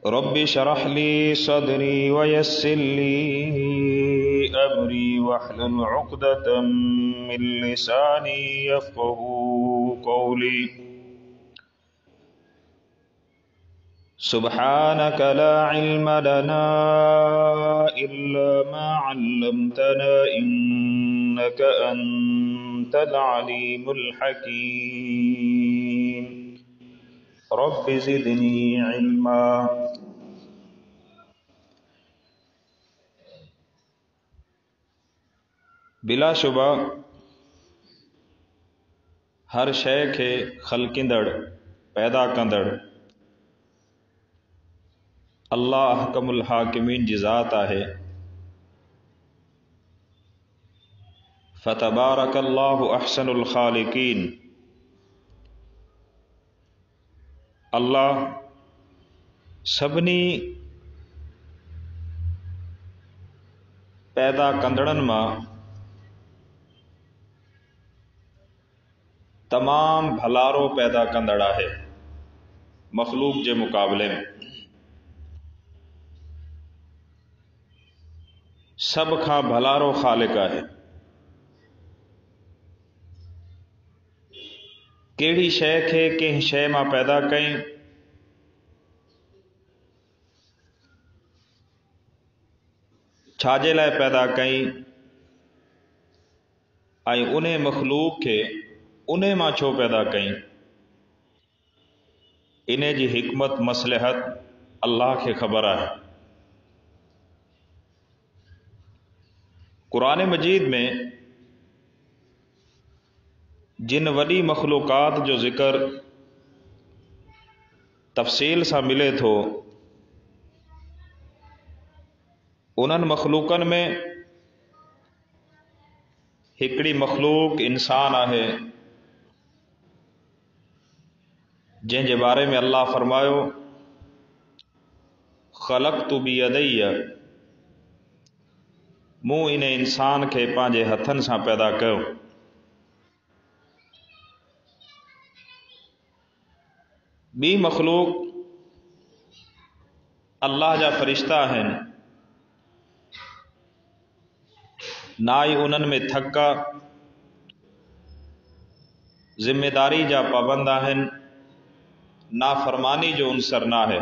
رب اشرح لي صدري ويسر لي أمري واحلل عقدة من لساني يفقهوا قولي سبحانك لا علم لنا إلا ما علمتنا إنك أنت العليم الحكيم رب زدني علما۔ بلا شبہ ہر شے کے خلقندڑ پیدا کندڑ اللہ احکم الحاکمین جی ذات ہے۔ فتبارک اللہ احسن الخالقین۔ اللہ سبنی پیدا کندڑن ماں تمام بھلارو پیدا کندڑا ہے مخلوق کے مقابلے میں۔ سب کھا بھلارو خالق ہے۔ کیڑی شے کے کہیں شے ماں پیدا کئیں چھاجے لائے پیدا کئیں آئی انہیں مخلوق کے انہیں ماں چھو پیدا کئیں، انہیں جی حکمت مصلحت اللہ کے خبر ہے۔ قرآن مجید میں جن وڈی مخلوقات جو ذکر تفصیل سا ملے تھو انہن مخلوقن میں ہکڑی مخلوق انسان ہے جن کے بارے میں اللہ فرماયો خلقت بیدی، موں انہیں انسان کے پانجے ہتھن سا پیدا کیو۔ بی مخلوق اللہ جا فرشتہ ہیں، نائی انہن میں تھکا ذمہ داری جا پابندہ ہیں، نافرمانی جو عنصر نہ ہے۔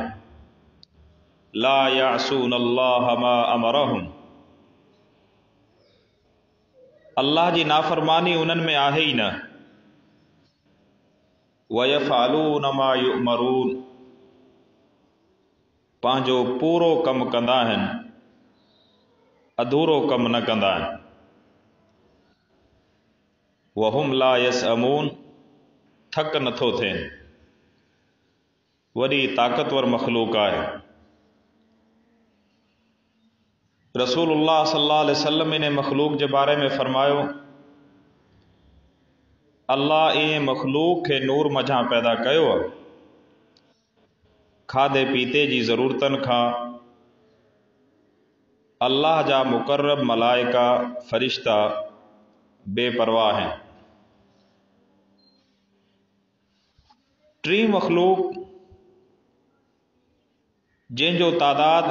لا یعصون اللہ ما امرہم، اللہ جی نافرمانی انہن میں آہے ہی نہ۔ وَيَفْعَلُونَ مَا يُؤْمَرُونَ، پانجو پورو کم کندا ہیں ادھورو کم نہ کندا ہیں۔ وَهُمْ لَا يَسْأَمُونَ، تھک نتھو تھیں۔ وڈی طاقتور مخلوق ہے۔ رسول اللہ صلی اللہ علیہ وسلم نے مخلوق کے بارے میں فرماયો اللہ اے مخلوق کے نور مجھاں پیدا کیو، کھادے پیتے جی ضرورتن کھا اللہ جا مقرب ملائکہ فرشتہ بے پرواہ ہیں۔ ٹری مخلوق جن جو تعداد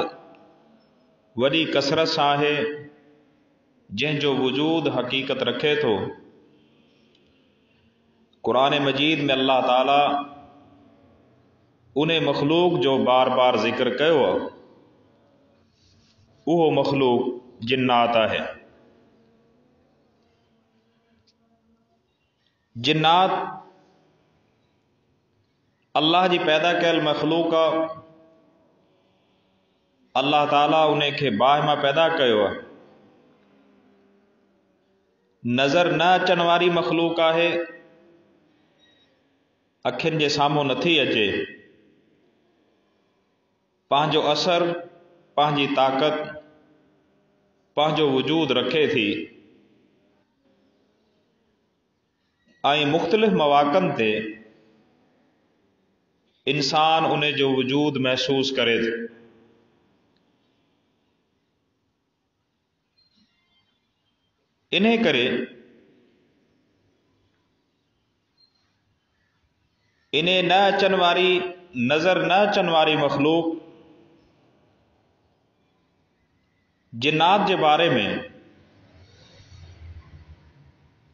وڈی کثرت سا ہے، جن جو وجود حقیقت رکھے تو قرآن مجید میں اللہ تعالی انہیں مخلوق جو بار بار ذکر کیو وہ مخلوق جنات ہے۔ جنات اللہ جی پیدا کیل مخلوق اللہ تعالیٰ انہیں کے باہ ماں پیدا کیو، نظر نہ اچن واری مخلوق ہے، اکھن جے ساموں نتھی اچے، پانجو اثر پانجی طاقت پانجو وجود رکھے تھی، آئی مختلف مواقع تے انسان انہیں جو وجود محسوس کرے تھے۔ انہیں کرے انہیں نہ اچن واری نظر نہ اچن واری مخلوق جنات کے بارے میں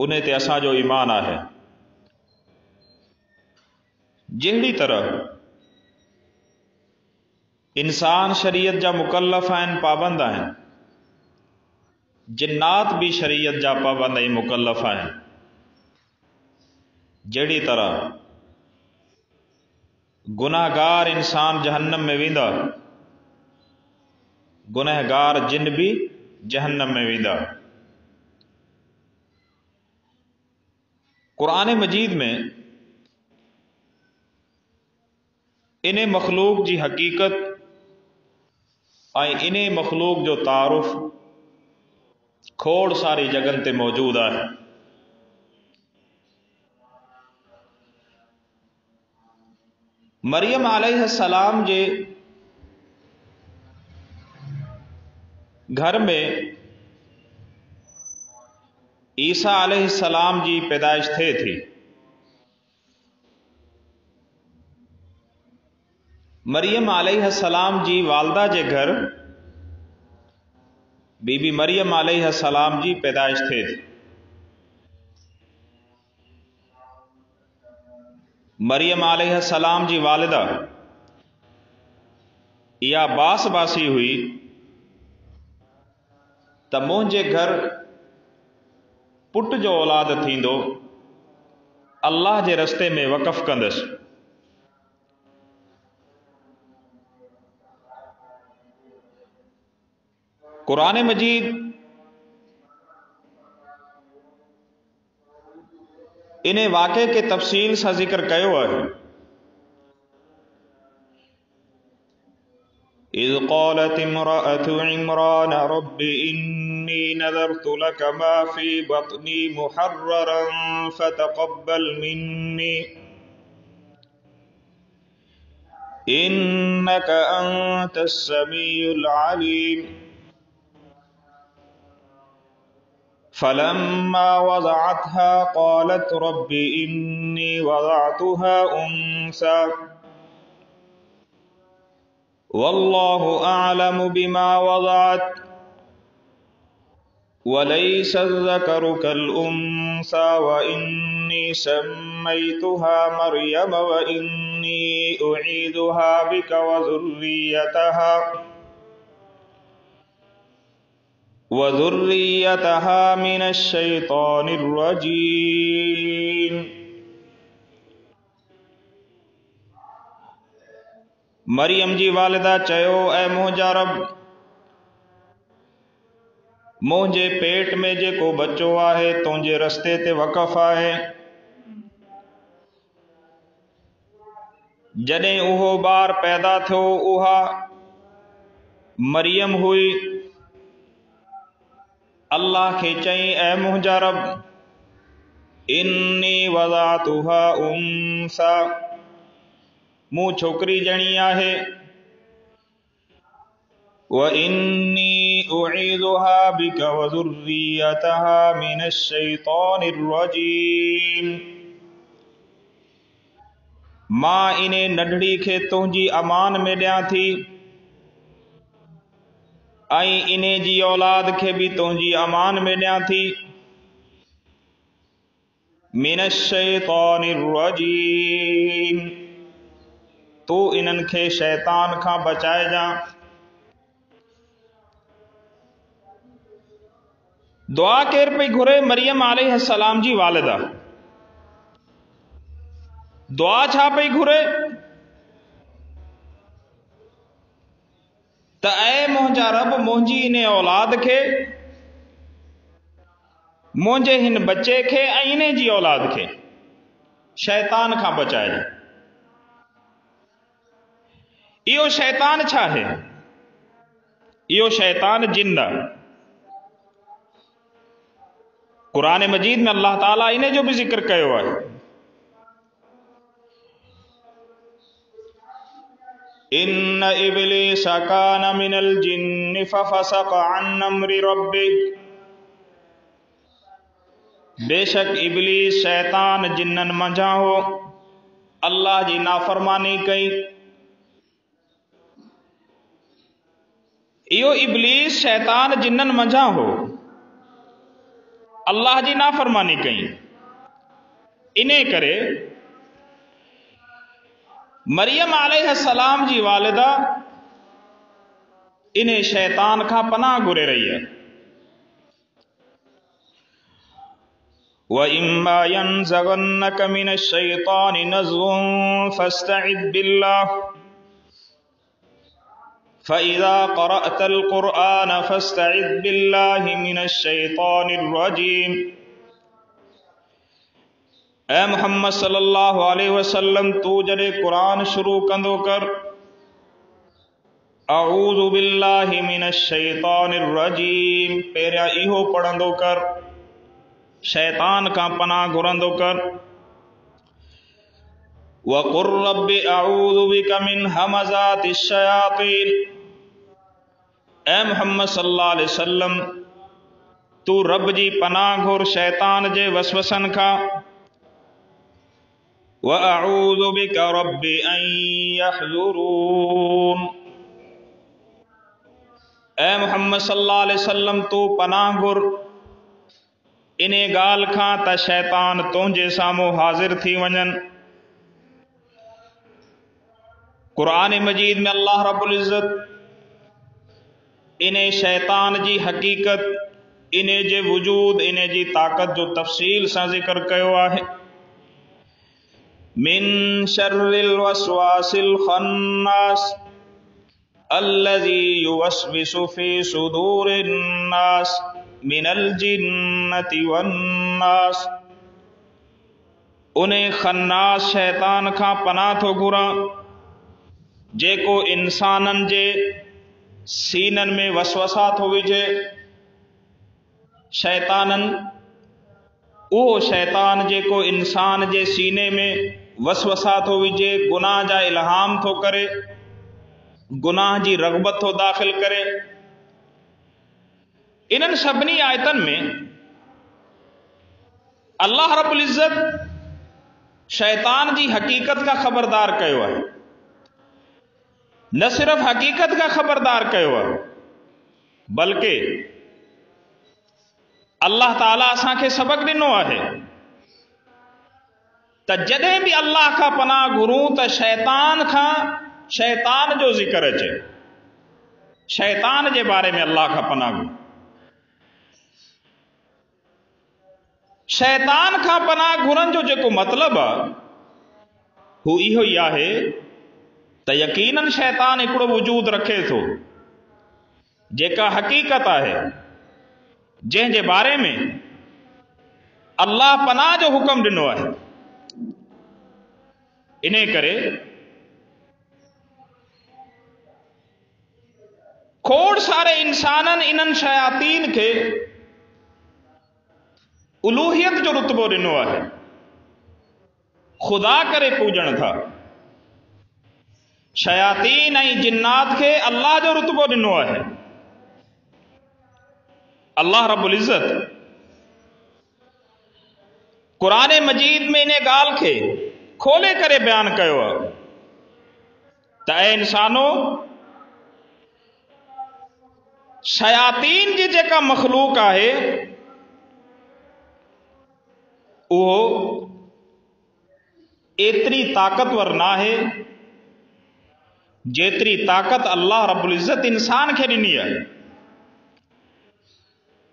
انہیں تے اساں جو ایمان ہے. جہڑی طرح انسان شریعت جا مکلف ہیں، پابند ہیں، جنات بھی شریعت جا پابند ہیں، مکلف ہیں. جہڑی طرح گناہگار انسان جہنم میں ویندا، گنہگار جن بھی جہنم میں ویندا. قرآن مجید میں انہیں مخلوق جی حقیقت انہیں مخلوق جو تعارف کھوڑ ساری جگن تے موجود ہے. مریم علیہ السلام جے گھر میں عیسیٰ علیہ السلام جی پیدائش تھے تھی. مریم علیہ السلام جی والدہ جے گھر بی بی مریم علیہ السلام جی پیدائش تھے تھی. مریم علیہ السلام جی والدہ یا باس باسی ہوئی تا مونجے گھر پٹ جو اولاد تھیندو اللہ جے رستے میں وقف کندس. قرآن مجید انہیں واقعے کے تفصیل سا ذکر کیو ہے. اذ قالت امرأة عمران رب انی نذرت لك ما في بطنی محررا فتقبل منی انك انت السمیع العلیم. فلما وضعتها قالت رب إني وضعتها أنثى والله أعلم بما وضعت وليس الذكر كالأنثى وإني سميتها مريم وإني أعيذها بك وذريتها من الشيطان الرجيم. مریم جی والدہ چیو اے مونجا رب مونجے پیٹ میں جے کو بچو آہے تونجے رستے تے وقف آہے. جڏیں اوہو بار پیدا تھو اوہا مریم ہوئی. اللہ کے چئیں اے مونجا رب انی وضعتها انثى موں چھوکری جنی آہے وَإِنِّي أُعِيذُهَا بِكَ وَذُرِّيَّتَهَا مِنَ الشَّيْطَانِ الرَّجِيمِ. ماں انہیں نڈڑی کے تونجی امان میں ڈیاں تھی آئی انہیں جی اولاد کے بھی تونجی امان میں ڈیاں تھی. من الشیطان الرجیم تو انن کے شیطان کھا بچائے جا. دعا کیر پہ گھرے مریم علیہ السلام جی والدہ دعا چھا پہ گھرے تا اے مونجا رب مونجی انہیں اولاد کے مونجے ہن بچے کے اینے جی اولاد کے شیطان کھا بچائے جا. ایو شیطان چھا ہے؟ ایو شیطان جن دا. قرآن مجید میں اللہ تعالیٰ انہیں جو بھی ذکر کیو ہے ان ابلیس کان من الجن ففسق عن امر ربه بے شک ابلیس شیطان جنن منجا ہو اللہ جی نافرمانی کئی. ایو ابلیس شیطان جنن منجھا ہو اللہ جی نافرمانی کئی. انہیں کرے مریم علیہ السلام جی والدہ انہیں شیطان کا پناہ گرے رہی ہے. وَإِمَّا يَنزَغَنَّكَ مِنَ الشَّيْطَانِ نَزْغٌ فَاسْتَعِذْ بِاللَّهِ فَإِذَا قَرَأْتَ الْقُرْآنَ فَاسْتَعِذْ بِاللَّهِ مِنَ الشَّيْطَانِ الرَّجِيمِ. اے محمد صلی اللہ علیہ وسلم تو جڑے قرآن شروع کندو کر اعوذ باللہ من الشیطان الرجیم پیرا ایہو پڑھندو کر شیطان کا پناہ گرندو کر. وَقُلْ رَبِّ أَعُوذُ بِكَ مِنْ ہَمَزَاتِ الشَّيَاطِينِ. اے محمد صلی اللہ علیہ وسلم تو رب جی پناہ گھر شیطان جے وسوسن کا. وَأَعُوذُ بِكَ رَبِّ أَن يَحْضُرُونَ. اے محمد صلی اللہ علیہ وسلم تو پناہ گھر انہیں گال کھاں تا شیطان تونجے سامو حاضر تھی ونجن. قرآن مجید میں اللہ رب العزت انہیں شیطان جی حقیقت انہیں جے وجود انہیں جی طاقت جو تفصیل سا ذکر کیو آئے. من شر الوسواس الخناس الذي يوسوس في صدور الناس من الجنة والناس. انہیں خناس شیطان کا پناہ تو گرا جے کو انسانن جے سینن میں وسوسات ہوئی جے. شیطانن او شیطان جے کو انسان جے سینے میں وسوسات ہوئی جے گناہ جا الہام تو کرے گناہ جی رغبت تو داخل کرے. انن سبنی آیتن میں اللہ رب العزت شیطان جی حقیقت کا خبردار کیو ہے. نہ صرف حقیقت کا خبردار کیو ہے بلکہ اللہ تعالیٰ اساں کے سبق ڈنو ہے تا جدیں بھی اللہ کا پناہ گھروں تا شیطان جو ذکر اچے شیطان جے بارے میں اللہ کا پناہ گھروں. شیطان کا پناہ گھرن جو جے کو مطلب ہو ایہو یا ہے تا یقیناً شیطان اکڑو وجود رکھے تو جے کا حقیقت ہے جن جے بارے میں اللہ پناہ جو حکم ڈنو ہے. انہیں کرے کھوڑ سارے انسانن انن شیاطین کے الوہیت جو رتبو ڈنو ہے خدا کرے پوجن تھا. شیاطین ای جنات کے اللہ جو رتبو ڈنو ہے. اللہ رب العزت قرآن مجید میں انہیں گال کے کھولے کرے بیان کیو تا اے انسانو شیاطین جی جے کا مخلوق ہے وہ اتنی طاقتور نہ ہے جیتری طاقت اللہ رب العزت انسان کے ڈنی ہے.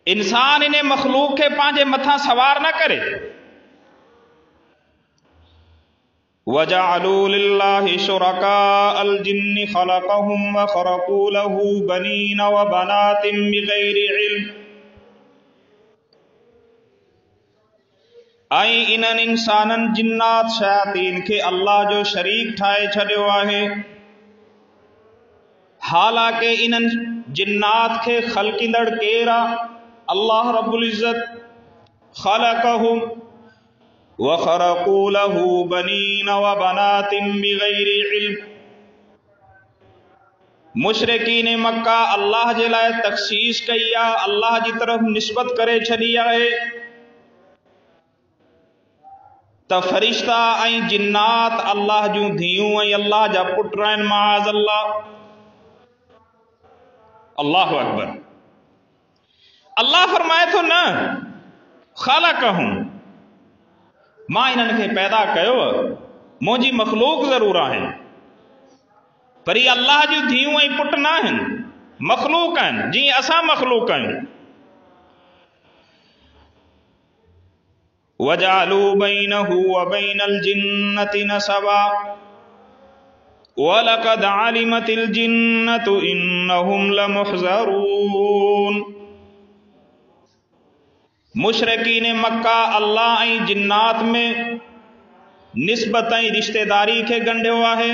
انسان انہیں مخلوق کے پانچے متھا سوار نہ کرے. وَجَعَلُوا لِلَّهِ شُرَكَاءَ الْجِنِّ خَلَقَهُمْ وَخَرَقُوا لَهُ بَنِينَ وَبَنَاتٍ بِغَيْرِ عِلْمٍ. آئی انن انسانن جنات شیاطین کے اللہ جو شریک ٹھائے چھڑیو ہے حالانکہ انن جنات کے خلقندڑ کیرا اللہ رب العزت خلقہم وخرقوا له بنین وبنات بغیر علم. مشرکین مکہ اللہ جلائے تخصیص کیا اللہ جی طرف نسبت کرے چھڑیا ہے تا فرشتہ ائیں جنات اللہ جو دھیوں ائیں اللہ جا پٹرائن معاذ اللہ. اللہ اکبر. اللہ فرمائے تو نہ خلقہم ماں انہن کے پیدا کیو موجی مخلوق ضرور ہیں پر یہ اللہ جو دھیوں ائیں پٹ نہ ہیں مخلوق ہیں جی اساں مخلوق ہیں. وَجَعَلُوا بَيْنَهُ وَبَيْنَ الْجِنَّةِ نَسَبًا وَلَقَدْ عَلِمَتِ الْجِنَّةُ إِنَّهُمْ لَمُحْضَرُونَ. مشرقین مکہ اللہ ائیں جنات میں نسبت ائیں رشتہ داری کے گنڈے ہوا ہے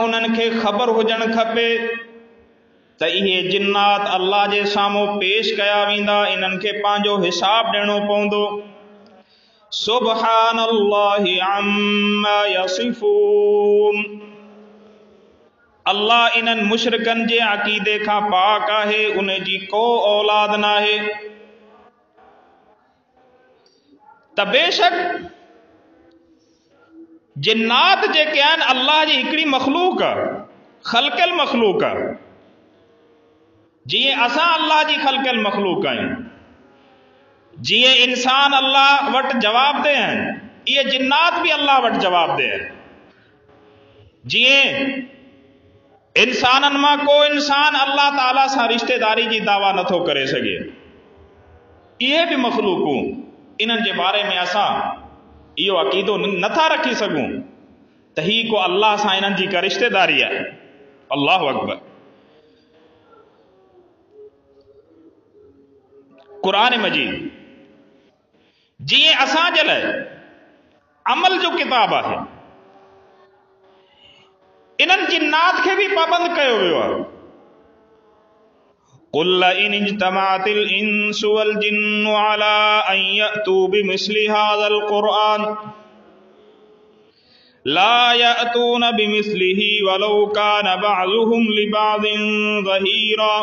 انہن کے خبر ہوجن کھپے تا یہ جنات اللہ جے ساموں پیش کیا ویندا انہن کے پانجو حساب ڈینو پوندو. سبحان اللہ عما یصفون. اللہ انہن مشرکن جے عقیدے کا پاک ہے انہیں جی کو اولاد نہ ہے. تا بے شک جنات جے کہن اللہ جی ہکڑی مخلوق خلق المخلوق جی اساں اللہ جی خلق المخلوق ہیں جی انسان اللہ وٹ جواب دے ہیں یہ جنات بھی اللہ وٹ جواب دے ہیں. جی انسانن ماں کو انسان اللہ تعالیٰ سا رشتہ داری جی دعویٰ نتھو کرے سگے یہ بھی مخلوقوں انہن جے بارے میں اساں یہ عقیدو نتھا رکھی سگوں تہی کو اللہ سا انہن جی کا رشتہ داری ہے. اللہ اکبر. قرآن مجید جی اساں جلے عمل جو کتاب ہے انہن جنات کے بھی پابند کیو ویو ہے. قل ان اجتمعت الانس والجن على ان يأتوا بمثل هذا القرآن لا يأتون بمثله ولو كان بعضهم لبعض ظهيرا.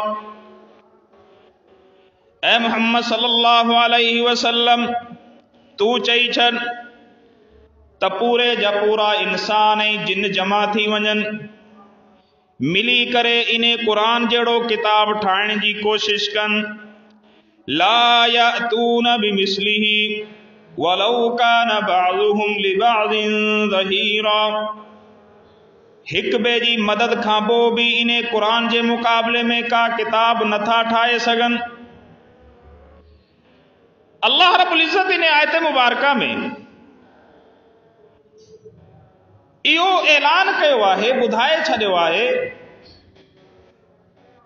اے محمد صلی اللہ علیہ وسلم تو چئی چھن تا پورے جا پورا انسان جن جمع تھی ونجن ملی کرے انہیں قرآن جڑو کتاب ٹھائن جی کوشش کن. لا یأتون بمثلہ ولو کان بعضهم لبعض ظہیرا. ہک بے جی مدد کھانپو بھی انہیں قرآن جے مقابلے میں کا کتاب نتھا ٹھائے سگن. اللہ رب العزت نے آیت مبارکہ میں ایو اعلان کیو ہے بدھائے چھڈیو ہے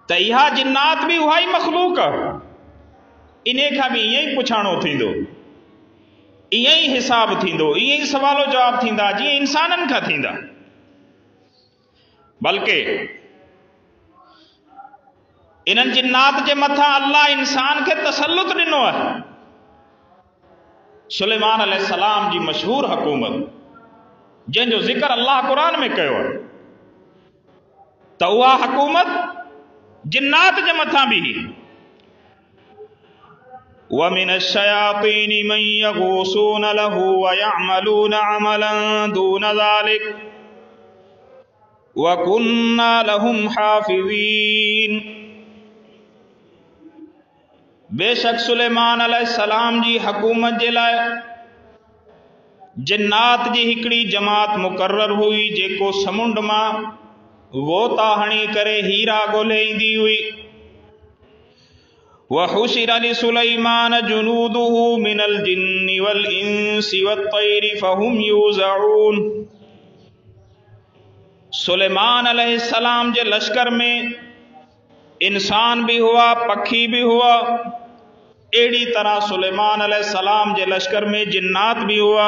تے اہا جنات بھی وہی مخلوق انہیں کا بھی یہی پچھانو تھیندو یہی حساب تھیندو یہی سوال و جواب تھیندا جی انسانن کا تھیندا. بلکہ انہن جنات جے متھا اللہ انسان کے تسلط ڈنو ہے. سلیمان علیہ السلام جی مشہور حکومت جن جو ذکر اللہ قرآن میں کہو ہے تو وہ حکومت جنات جے متھا بھی وَمِنَ الشَّيَاطِينِ مَن يَغُوصُونَ لَهُ وَيَعْمَلُونَ عَمَلًا دُونَ ذَلِكَ وَكُنَّا لَهُمْ حَافِظِينَ. بے شک سلیمان علیہ السلام جی حکومت جے لائے جنات جی ہکڑی جماعت مقرر ہوئی جے کو سمنڈ ماں غوطہ ہنی کرے ہیرا گولے دی ہوئی. وَحُشِرَ لِسُلَيْمَانَ جُنُودُهُ مِنَ الْجِنِّ وَالْإِنسِ وَالطَّيْرِ فَهُمْ يُوزَعُونَ. سلیمان علیہ السلام جے لشکر میں انسان بھی ہوا پکھی بھی ہوا ایڑی طرح سلیمان علیہ السلام جے لشکر میں جنات بھی ہوا.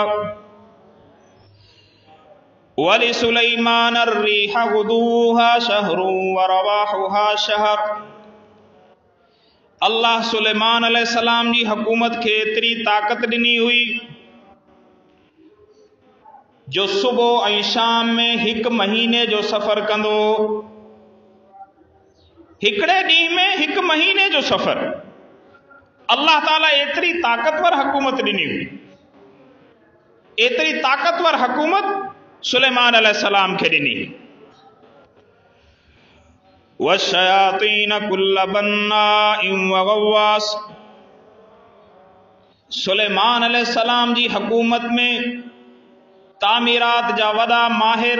وَلِسُلَيْمَانَ الرِّيحَ غُدُوُّهَا شَهْرٌ وَرَوَاحُهَا شَهْرٌ. اللہ سلیمان علیہ السلام جی حکومت کے اتری طاقت ڈنی ہوئی جو صبح ائیں شام میں ہک مہینے جو سفر کندو ہکڑے ڈی میں ہک مہینے جو سفر اللہ تعالیٰ ایتری طاقتور حکومت ڈنی ہوئی، ایتری طاقتور حکومت سلیمان علیہ السلام کے ڈنی. وَالشَّيَاطِينَ كُلَّ بَنَّاءٍ وَغَوَّاصٍ، سلیمان علیہ السلام جی حکومت میں تعمیرات جا وڈا ماہر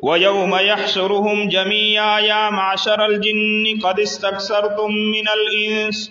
وَيَوْمَ يَحْشُرُهُمْ جَمِيعًا يَا مَعْشَرَ الْجِنِّ قَدِ اسْتَكْثَرْتُم مِّنَ الْإِنسِ،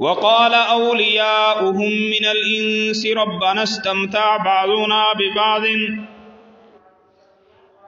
وَقَالَ أَوْلِيَاؤُهُم مِّنَ الْإِنسِ رَبَّنَا اسْتَمْتَعَ بَعْضُنَا بِبَعْضٍ،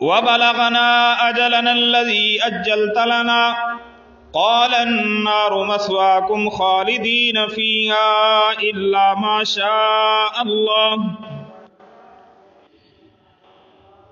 وَبَلَغْنَا أَجَلَنَا الَّذِي أَجَّلْتَ لَنَا قَالَ النَّارُ مَثْوَاكُمْ خَالِدِينَ فِيهَا إِلَّا مَا شَاءَ اللَّهُ.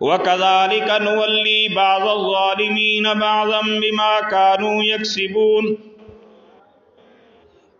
وَكَذَلِكَ نُوَلِّي بَعْضَ الظَّالِمِينَ بَعْضًا بِمَا كَانُوا يَكْسِبُونَ.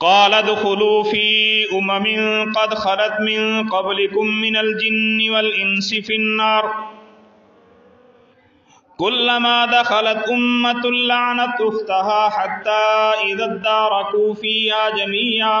قَالَ ادْخُلُوا فِي أُمَمٍ قَدْ خَلَتْ مِن قَبْلِكُم مِّنَ الْجِنِّ وَالْإِنسِ فِي النَّارِ كُلَّمَا دَخَلَتْ أُمَّةٌ لَّعَنَتْ أُخْتَهَا حَتَّى إِذَا ادَّارَكُوا فِيهَا جَمِيعًا.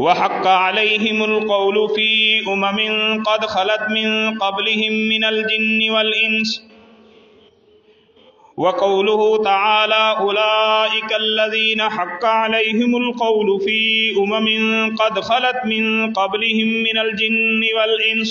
وَحَقَّ عَلَيْهِمُ الْقَوْلُ فِي أُمَمٍ قَدْ خَلَتْ مِن قَبْلِهِم مِّنَ الْجِنِّ وَالْإِنسِ وَقَوْلُهُ تَعَالَى أُولَئِكَ الَّذِينَ حَقَّ عَلَيْهِمُ الْقَوْلُ فِي أُمَمٍ قَدْ خَلَتْ مِن قَبْلِهِم مِّنَ الْجِنِّ وَالْإِنسِ.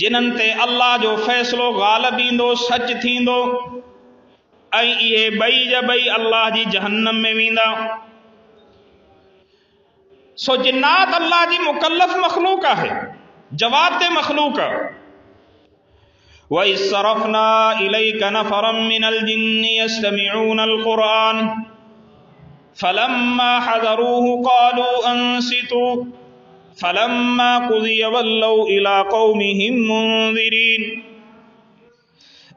جنن تے اللہ جو فیصلو غالب ایندو سچ تھیندو ائی یہ بئی جا بئی اللہ جی جہنم میں ویندا. سو جنات اللہ جی مکلف مخلوق ہے، جواب تے مخلوق. وَإِذْ صَرَفْنَا إِلَيْكَ نَفَرًا مِّنَ الْجِنِّ يَسْتَمِعُونَ الْقُرْآنَ فَلَمَّا حَضَرُوهُ قَالُوا أَنصِتُوا فَلَمَّا قُضِيَ وَلَّوْا إِلَىٰ قَوْمِهِمْ مُنذِرِينَ.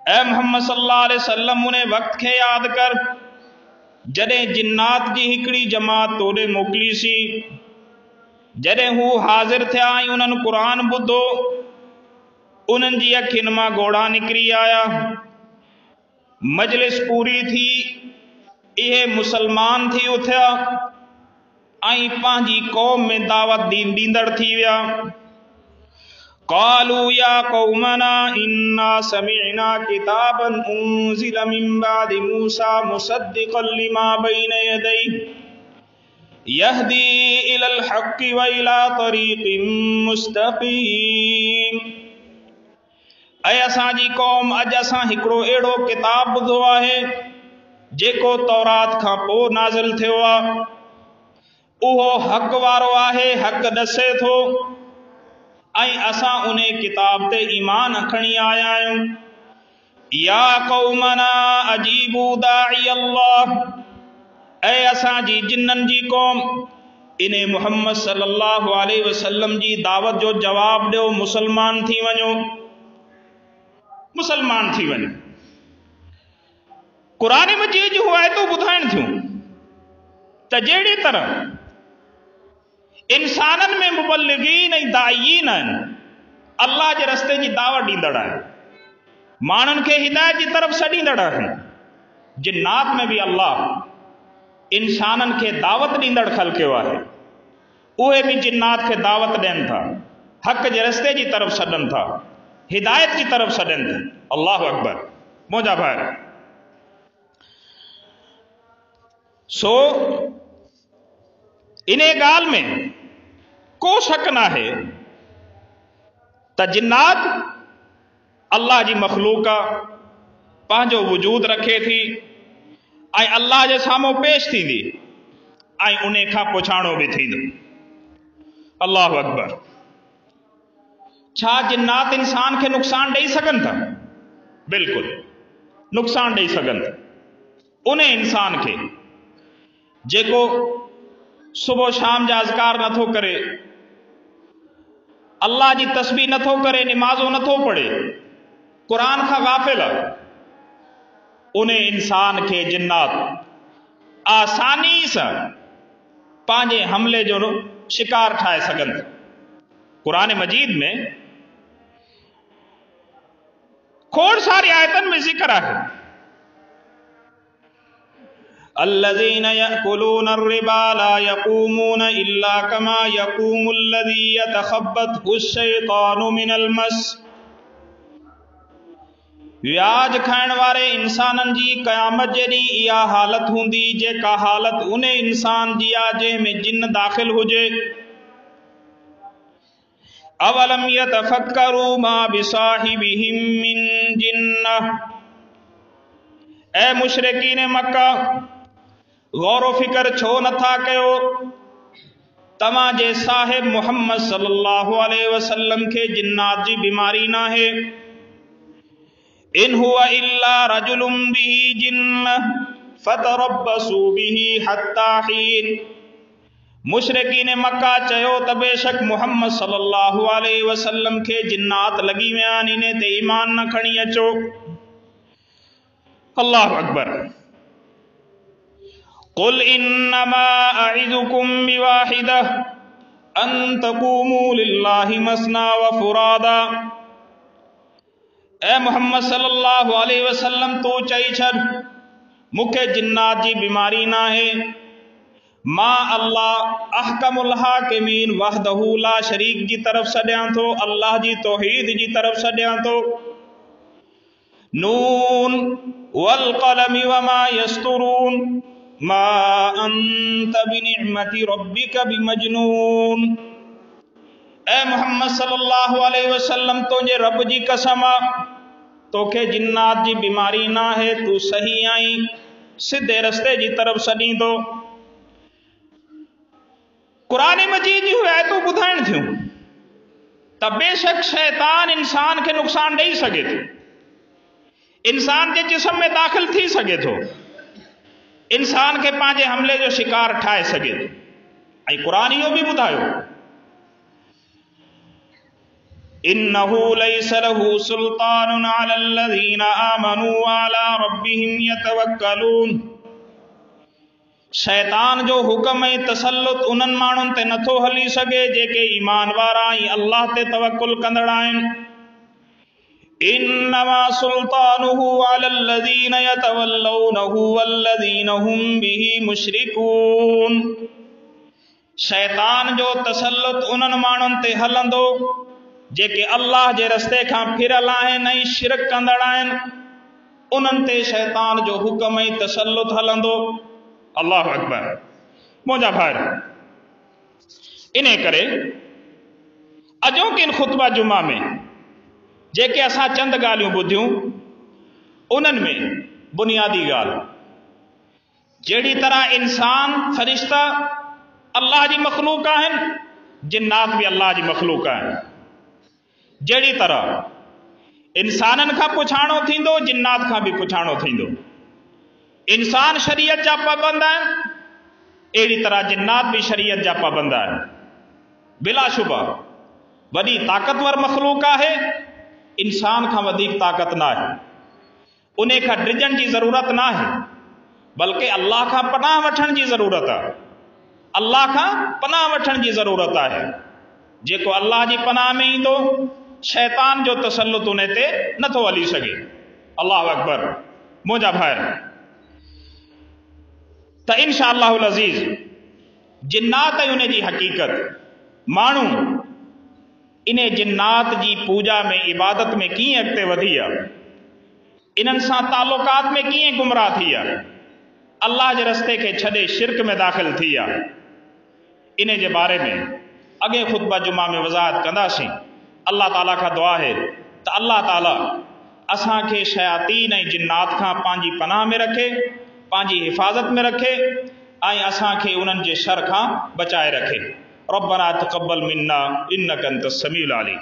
اے محمد صلی اللہ علیہ وسلم انہیں وقت کے یاد کر جڑے جنات جی ہکڑی جماعت توڑے موکلی سی، جڑے ہو حاضر تھیا انہوں قرآن بدھو، انہوں جی اکھن ماں گوڑا نکری آیا، مجلس پوری تھی، یہ مسلمان تھی اتھیا آئی پانجی قوم میں دعوت دیندر تھی ویا. قالوا یا قومنا انا سمعنا کتابا انزل من بعد موسیٰ مصدقا لما بین یدیہ یہدی الی الحق وإلی طریق مستقیم. اے اساں جی قوم اج اساں ہکڑو ایڑو کتاب بدھو ہے جیکو تورات کھا پو نازل تھیو آ، اوہو حق وارو ہے، حق دسے تھو، ائی اساں انہیں کتاب تے ایمان کھنی آیا ہوں. یا قومنا اجیبوا داعی اللہ، اے اساں جی جنن جی قوم انہیں محمد صلی اللہ علیہ وسلم جی دعوت جو جواب دیو، مسلمان تھی ونجو، مسلمان تھی ونجو. قرآن مجید جو ہے تو بدھائن تھیوں تا جیڑی طرح انسانن میں مبلغین ای داعیین ہیں، اللہ جے رستے جی دعوت دیندڑا ہے، مانن کے ہدایت جی طرف سڈیندڑا ہے. جنات میں بھی اللہ انسانن کے دعوت دیندڑ خلقے ہوا ہے، اوہ بھی جنات کے دعوت دین تھا، حق جے رستے جی طرف سڈن تھا، ہدایت جی طرف سڈن تھا. اللہ اکبر. موجہ بھائی سو انہیں گال میں کو شک نہ ہے تا جنات اللہ جی مخلوقہ پانچو وجود رکھے تھی آئی اللہ جے سامو پیش تھی دی آئی انہیں کھا پوچھانو بھی تھی دو. اللہ اکبر. چھا جنات انسان کے نقصان دے سکن تھا؟ بالکل نقصان دے سکن تھا. انہیں انسان کے جے کو صبح شام جا اذکار نہ تھو کرے، اللہ جی تسبیح نہ تھو کرے، نمازوں نہ تھو پڑھے، قرآن کا غافل، انہیں انسان کے جنات آسانی سے پانچے حملے جو شکار ٹھائے سکن. قرآن مجید میں کھوڑ ساری آیتن میں ذکر ہے الذين يأكلون الربا لا يقومون إلا كما يقوم الذي يتخبطه الشيطان من المس. ویاج کھائن وارے انسانن جی قیامت جڑی یا حالت ہوندی جے کا حالت انہیں انسان جی آجے میں جن داخل ہو جے. اولم يتفکروا ما بصاحبهم من جنہ. اے مشرکین مکہ غور و فکر چھو نہ تھا کہو تمہاں جے صاحب محمد صلی اللہ علیہ وسلم کے جنات جی بیماری نہ ہے. ان ہوا الا رجل به جنہ فتربصوا به حتی حین. مشرکین مکہ چہو تبے شک محمد صلی اللہ علیہ وسلم کے جنات لگی میں آنی نے تے ایمان نہ کھنی اچو. اللہ اکبر. قل انما اعظکم بواحدہ ان تقوموا للہ مثنی وفرادا. اے محمد صلی اللہ علیہ وسلم تو چاہی چھڑ مکہ جنات جی بیماری نہ ہے، ما اللہ احکم الحاکمین وحدہ لا شریک جی طرف سڈیاں تو، اللہ جی توحید جی طرف سڈیاں تو. نون والقلم وما یسطرون ما انت بنعمت ربک بمجنون. اے محمد صلی اللہ علیہ وسلم تجھے رب جی قسم توکھے جنات جی بیماری نہ ہے، تو صحیح آئی سدھے رستے جی طرف سڈیں دو۔ قرآن مجید جی آیتوں ٻدھائن تھیوں تا بے شک شیطان انسان کے نقصان ڈئی سگے تھو، انسان کے جسم میں داخل تھی سگے تھو، انسان کے پانچے حملے جو شکار ٹھائے سگے تھو۔ ای قرآن یہ بھی ٻدھایو انہو لیس لہو سلطان علی الذین آمنوا وعلی ربہم یتوکلون، شیطان جو حکم ہے تسلط انہن مانن تے نتھو ہلی سگے جے ایمان وارا ہی اللہ تے توکل کندڑائن۔ انما سلطانہ علی الذین یتولونہ والذین ہم بہ مشرکون، شیطان جو تسلط انہن مانن تے ہلندو جے کہ اللہ جے رستے کھان پھرل آئن نہیں شرک کندڑ آئن، انہن تے شیطان جو حکم ہے تسلط ہلندو۔ اللہ اکبر موجہ بھائر انہیں کرے اجوں کن خطبہ جمعہ میں جے کہ اسا چند گالیوں بدھیوں انہن میں بنیادی گال جیڑی طرح انسان فرشتہ اللہ جی مخلوق ہیں، جنات بھی اللہ جی مخلوق ہیں، جیڑی طرح انسانن کا پچھانو تھیندو جنات کا بھی پچھانو تھیندو، انسان شریعت جا پابند ہے ایڑی طرح جنات بھی شریعت جا پابند ہے۔ بلا شبہ وڈی طاقتور مخلوق ہے، انسان کا ودیک طاقت نہ ہے، انہیں کا ڈرجن کی ضرورت نہ ہے، بلکہ اللہ کا پناہ وٹھن کی ضرورت ہے، اللہ کا پناہ وٹھن کی ضرورت ہے۔ جے کو اللہ جی پناہ میں ہی دو شیطان جو تسلط انہیں تے نہ تو علی سگے۔ اللہ اکبر موجہ بھائر تا انشاءاللہ العزیز جنات انہیں جی حقیقت مانو انہیں جنات جی پوجا میں عبادت میں کیں اگتے ودھیا، انہن سا تعلقات میں کیں گمراہ تھیا، اللہ جے رستے کے چھڑے شرک میں داخل تھیا، انہیں جے بارے میں اگے خطبہ جمعہ میں وضاحت کندہ سی۔ اللہ تعالیٰ کا دعا ہے تو اللہ تعالیٰ اساں کے شیاطین جنات کا پانجی پناہ میں رکھے، پانجی حفاظت میں رکھے، آئیں اساں کے انہن جے شر کا بچائے رکھے۔ ربنا تقبل منا انک انت السمیع العلیم۔